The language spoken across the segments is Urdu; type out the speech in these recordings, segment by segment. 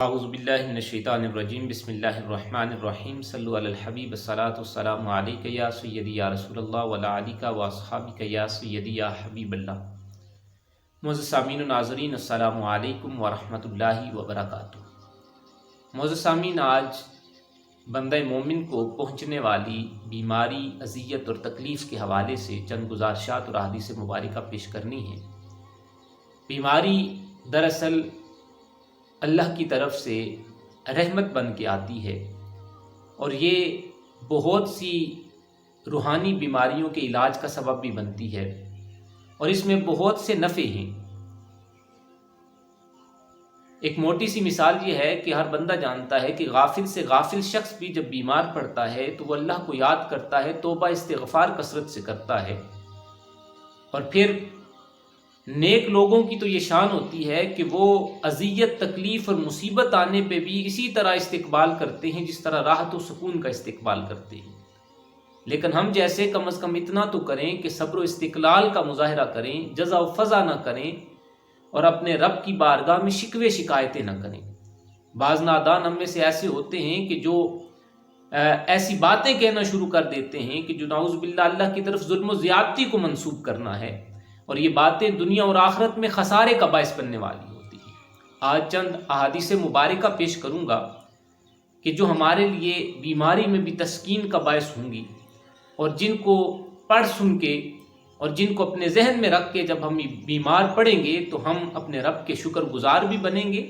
اعوذ باللہ من الشیطان الرجیم بسم اللہ الرحمن الرحیم صلو علی الحبیب الصلاۃ والسلام علیک یا سیدی یا رسول اللہ وعلی آلک و اصحابک یا سیدی یا حبیب اللہ۔ معزز سامعین و ناظرین، السلام علیکم ورحمۃ اللہ وبرکاتہ۔ معزز سامعین، آج بندہ مومن کو پہنچنے والی بیماری، اذیت اور تکلیف کے حوالے سے چند گزارشات اور احادیث مبارکہ پیش کرنی ہے۔ بیماری دراصل اللہ کی طرف سے رحمت بن کے آتی ہے، اور یہ بہت سی روحانی بیماریوں کے علاج کا سبب بھی بنتی ہے، اور اس میں بہت سے نفع ہیں۔ ایک موٹی سی مثال یہ ہے کہ ہر بندہ جانتا ہے کہ غافل سے غافل شخص بھی جب بیمار پڑتا ہے تو وہ اللہ کو یاد کرتا ہے، توبہ استغفار کثرت سے کرتا ہے، اور پھر نیک لوگوں کی تو یہ شان ہوتی ہے کہ وہ اذیت، تکلیف اور مصیبت آنے پہ بھی اسی طرح استقبال کرتے ہیں جس طرح راحت و سکون کا استقبال کرتے ہیں۔ لیکن ہم جیسے کم از کم اتنا تو کریں کہ صبر و استقلال کا مظاہرہ کریں، جزع و فضا نہ کریں، اور اپنے رب کی بارگاہ میں شکوے شکایتیں نہ کریں۔ بعض نادان ہم میں سے ایسے ہوتے ہیں کہ جو ایسی باتیں کہنا شروع کر دیتے ہیں کہ جو نعوذ باللہ اللہ کی طرف ظلم و زیادتی کو منسوب کرنا ہے، اور یہ باتیں دنیا اور آخرت میں خسارے کا باعث بننے والی ہوتی ہیں۔ آج چند احادیث مبارکہ پیش کروں گا کہ جو ہمارے لیے بیماری میں بھی تسکین کا باعث ہوں گی، اور جن کو پڑھ سن کے اور جن کو اپنے ذہن میں رکھ کے جب ہم بیمار پڑیں گے تو ہم اپنے رب کے شکر گزار بھی بنیں گے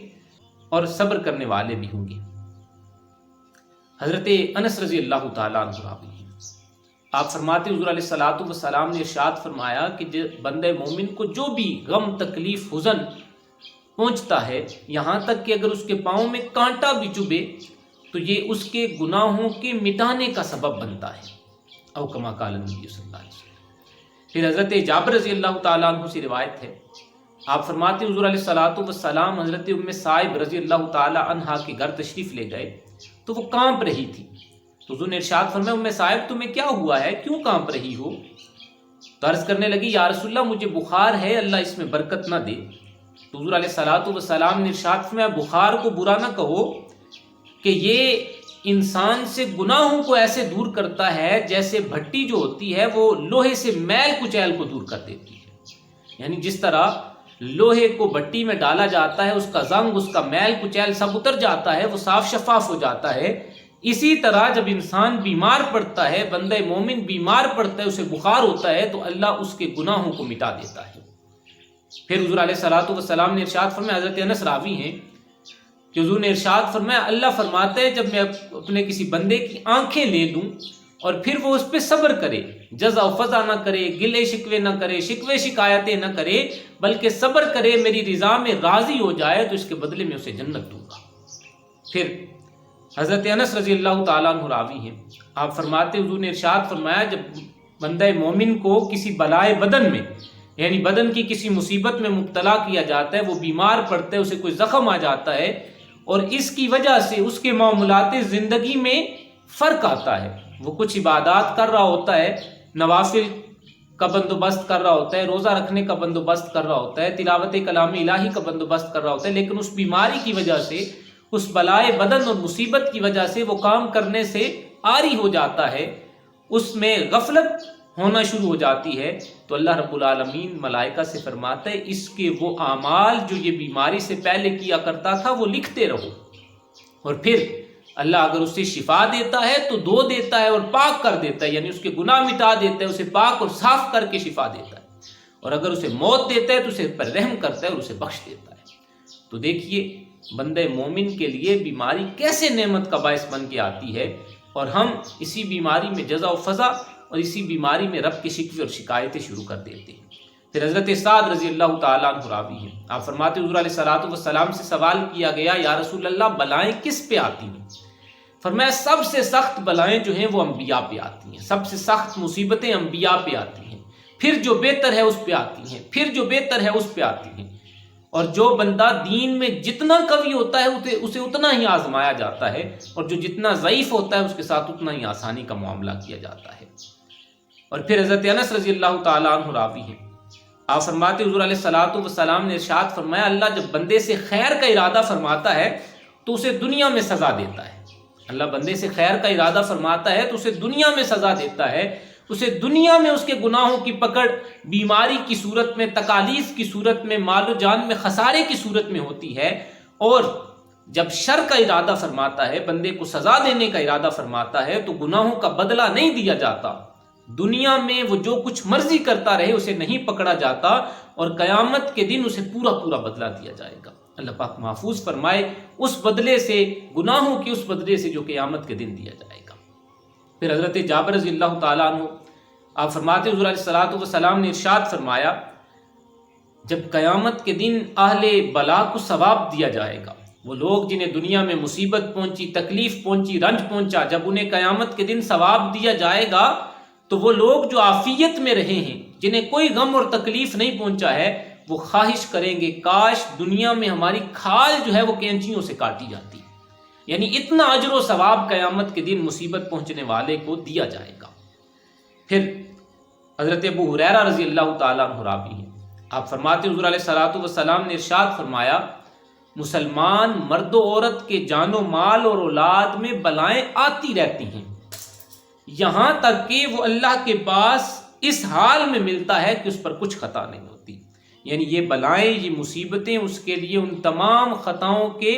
اور صبر کرنے والے بھی ہوں گے۔ حضرت انس رضی اللہ تعالیٰ عنہ راوی ہیں، آپ فرماتے حضور علیہ الصلوۃ والسلام نے ارشاد فرمایا کہ بندہ مومن کو جو بھی غم، تکلیف، حزن پہنچتا ہے، یہاں تک کہ اگر اس کے پاؤں میں کانٹا بھی چبھے تو یہ اس کے گناہوں کے مٹانے کا سبب بنتا ہے، او کما قال النبی صلی اللہ علیہ وسلم۔ پھر حضرت جابر رضی اللہ تعالیٰ عنہ سے روایت ہے، آپ فرماتے حضور علیہ الصلوۃ والسلام حضرت ام صائب رضی اللہ تعالیٰ عنہا کے گھر تشریف لے گئے تو وہ کانپ رہی تھی، تو حضور نے ارشاد فرمایا، ام صائب تمہیں کیا ہوا ہے، کیوں کانپ رہی ہو؟ تو عرض کرنے لگی، یا رسول اللہ مجھے بخار ہے، اللہ اس میں برکت نہ دے۔ تو حضور علیہ الصلوۃ والسلام نے ارشاد فرمایا، بخار کو برا نہ کہو کہ یہ انسان سے گناہوں کو ایسے دور کرتا ہے جیسے بھٹی جو ہوتی ہے وہ لوہے سے میل کچیل کو دور کر دیتی ہے۔ یعنی جس طرح لوہے کو بھٹی میں ڈالا جاتا ہے، اس کا زنگ، اس کا میل کچیل سب اتر جاتا ہے، وہ صاف شفاف ہو جاتا ہے، اسی طرح جب انسان بیمار پڑتا ہے، بندہ مومن بیمار پڑتا ہے، اسے بخار ہوتا ہے تو اللہ اس کے گناہوں کو مٹا دیتا ہے۔ پھر حضور علیہ الصلوۃ والسلام نے ارشاد فرمایا، حضرت انس راوی ہیں کہ حضور نے ارشاد فرمایا، اللہ فرماتا ہے جب میں اپنے کسی بندے کی آنکھیں لے لوں اور پھر وہ اس پہ صبر کرے، جزع و فضا نہ کرے، گلے شکوے نہ کرے، شکوے شکایتیں نہ کرے، بلکہ صبر کرے، میری رضا میں راضی ہو جائے تو اس کے بدلے میں اسے جنت دوں گا۔ پھر حضرت انس رضی اللہ تعالیٰ عنہ راوی ہیں، آپ فرماتے حضور نے ارشاد فرمایا، جب بندہ مومن کو کسی بلائے بدن میں، یعنی بدن کی کسی مصیبت میں مبتلا کیا جاتا ہے، وہ بیمار پڑتا ہے، اسے کوئی زخم آ جاتا ہے، اور اس کی وجہ سے اس کے معاملات زندگی میں فرق آتا ہے، وہ کچھ عبادات کر رہا ہوتا ہے، نوافل کا بندوبست کر رہا ہوتا ہے، روزہ رکھنے کا بندوبست کر رہا ہوتا ہے، تلاوت کلام الہی کا بندوبست کر رہا ہوتا ہے، لیکن اس بیماری کی وجہ سے، اس بلائے بدن اور مصیبت کی وجہ سے وہ کام کرنے سے عاری ہو جاتا ہے، اس میں غفلت ہونا شروع ہو جاتی ہے، تو اللہ رب العالمین ملائکہ سے فرماتا ہے، اس کے وہ اعمال جو یہ بیماری سے پہلے کیا کرتا تھا وہ لکھتے رہو، اور پھر اللہ اگر اسے شفا دیتا ہے تو دو دیتا ہے اور پاک کر دیتا ہے، یعنی اس کے گناہ مٹا دیتا ہے، اسے پاک اور صاف کر کے شفا دیتا ہے، اور اگر اسے موت دیتا ہے تو اسے پر رحم کرتا ہے اور اسے بخش دیتا ہے۔ تو دیکھیے بندہ مومن کے لیے بیماری کیسے نعمت کا باعث بن کے آتی ہے، اور ہم اسی بیماری میں جزع و فضا اور اسی بیماری میں رب کے شکوے اور شکایتیں شروع کر دیتے ہیں۔ پھر حضرت سعد رضی اللہ تعالیٰ عنہ راوی ہیں، آپ فرماتے حضور علیہ الصلوۃ والسلام سے سوال کیا گیا، یا رسول اللہ بلائیں کس پہ آتی ہیں؟ فرمایا سب سے سخت بلائیں جو ہیں وہ انبیاء پہ آتی ہیں، سب سے سخت مصیبتیں انبیاء پہ آتی ہیں، پھر جو بہتر ہے اس پہ آتی ہیں، پھر جو بہتر ہے اس پہ آتی ہیں، اور جو بندہ دین میں جتنا قوی ہوتا ہے اسے اتنا ہی آزمایا جاتا ہے، اور جو جتنا ضعیف ہوتا ہے اس کے ساتھ اتنا ہی آسانی کا معاملہ کیا جاتا ہے۔ اور پھر حضرت انس رضی اللہ تعالیٰ عنہ راوی ہیں، آپ فرماتے حضور علیہ الصلوۃ والسلام نے ارشاد فرمایا، اللہ جب بندے سے خیر کا ارادہ فرماتا ہے تو اسے دنیا میں سزا دیتا ہے۔ اللہ بندے سے خیر کا ارادہ فرماتا ہے تو اسے دنیا میں سزا دیتا ہے، اسے دنیا میں اس کے گناہوں کی پکڑ بیماری کی صورت میں، تکالیف کی صورت میں، مال و جان میں خسارے کی صورت میں ہوتی ہے۔ اور جب شر کا ارادہ فرماتا ہے، بندے کو سزا دینے کا ارادہ فرماتا ہے، تو گناہوں کا بدلہ نہیں دیا جاتا، دنیا میں وہ جو کچھ مرضی کرتا رہے اسے نہیں پکڑا جاتا، اور قیامت کے دن اسے پورا پورا بدلہ دیا جائے گا۔ اللہ پاک محفوظ فرمائے اس بدلے سے، گناہوں کی اس بدلے سے جو قیامت کے دن دیا جائے گا۔ پھر حضرت جابر رضی اللہ تعالیٰ عنہ آپ فرماتے حضور علیہ السلام نے ارشاد فرمایا، جب قیامت کے دن اہل بلا کو ثواب دیا جائے گا، وہ لوگ جنہیں دنیا میں مصیبت پہنچی، تکلیف پہنچی، رنج پہنچا، جب انہیں قیامت کے دن ثواب دیا جائے گا تو وہ لوگ جو عافیت میں رہے ہیں، جنہیں کوئی غم اور تکلیف نہیں پہنچا ہے، وہ خواہش کریں گے کاش دنیا میں ہماری کھال جو ہے وہ کینچیوں سے کاٹی جاتی، یعنی اتنا اجر و ثواب قیامت کے دن مصیبت پہنچنے والے کو دیا جائے گا۔ پھر حضرت ابو ہریرہ رضی اللہ تعالیٰ عنہ راوی ہیں، آپ فرماتے حضور علیہ السلام نے ارشاد فرمایا، مسلمان مرد و عورت کے جان و مال اور اولاد میں بلائیں آتی رہتی ہیں، یہاں تک کہ وہ اللہ کے پاس اس حال میں ملتا ہے کہ اس پر کچھ خطا نہیں ہوتی، یعنی یہ بلائیں، یہ مصیبتیں اس کے لیے ان تمام خطاؤں کے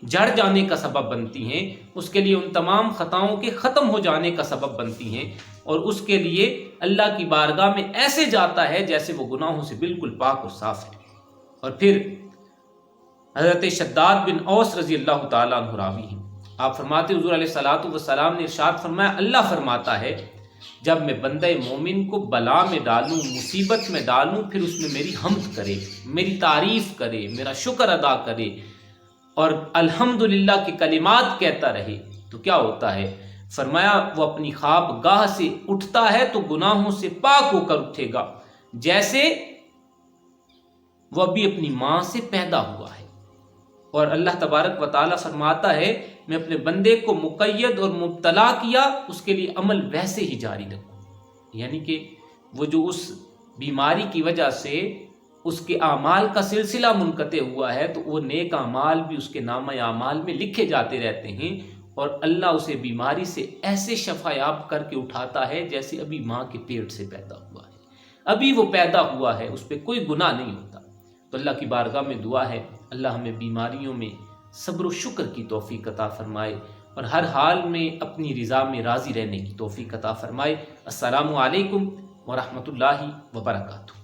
جڑ جانے کا سبب بنتی ہیں، اس کے لیے ان تمام خطاؤں کے ختم ہو جانے کا سبب بنتی ہیں، اور اس کے لیے اللہ کی بارگاہ میں ایسے جاتا ہے جیسے وہ گناہوں سے بالکل پاک اور صاف ہے۔ اور پھر حضرت شداد بن اوس رضی اللہ تعالیٰ عنہ راوی ہیں، آپ فرماتے حضور علیہ السلام نے ارشاد فرمایا، اللہ فرماتا ہے جب میں بندہ مومن کو بلا میں ڈالوں، مصیبت میں ڈالوں، پھر اس میں میری حمد کرے، میری تعریف کرے، میرا شکر ادا کرے اور الحمدللہ کے کلمات کہتا رہے، تو کیا ہوتا ہے؟ فرمایا وہ اپنی خواب گاہ سے اٹھتا ہے تو گناہوں سے پاک ہو کر اٹھے گا جیسے وہ ابھی اپنی ماں سے پیدا ہوا ہے۔ اور اللہ تبارک و تعالیٰ فرماتا ہے میں اپنے بندے کو مقید اور مبتلا کیا، اس کے لیے عمل ویسے ہی جاری رکھوں، یعنی کہ وہ جو اس بیماری کی وجہ سے اس کے اعمال کا سلسلہ منقطع ہوا ہے تو وہ نیک اعمال بھی اس کے نامہ اعمال میں لکھے جاتے رہتے ہیں، اور اللہ اسے بیماری سے ایسے شفا یاب کر کے اٹھاتا ہے جیسے ابھی ماں کے پیٹ سے پیدا ہوا ہے، ابھی وہ پیدا ہوا ہے، اس پہ کوئی گناہ نہیں ہوتا۔ تو اللہ کی بارگاہ میں دعا ہے اللہ ہمیں بیماریوں میں صبر و شکر کی توفیق عطا فرمائے، اور ہر حال میں اپنی رضا میں راضی رہنے کی توفیق عطا فرمائے۔ السلام علیکم ورحمۃ اللہ وبرکاتہ۔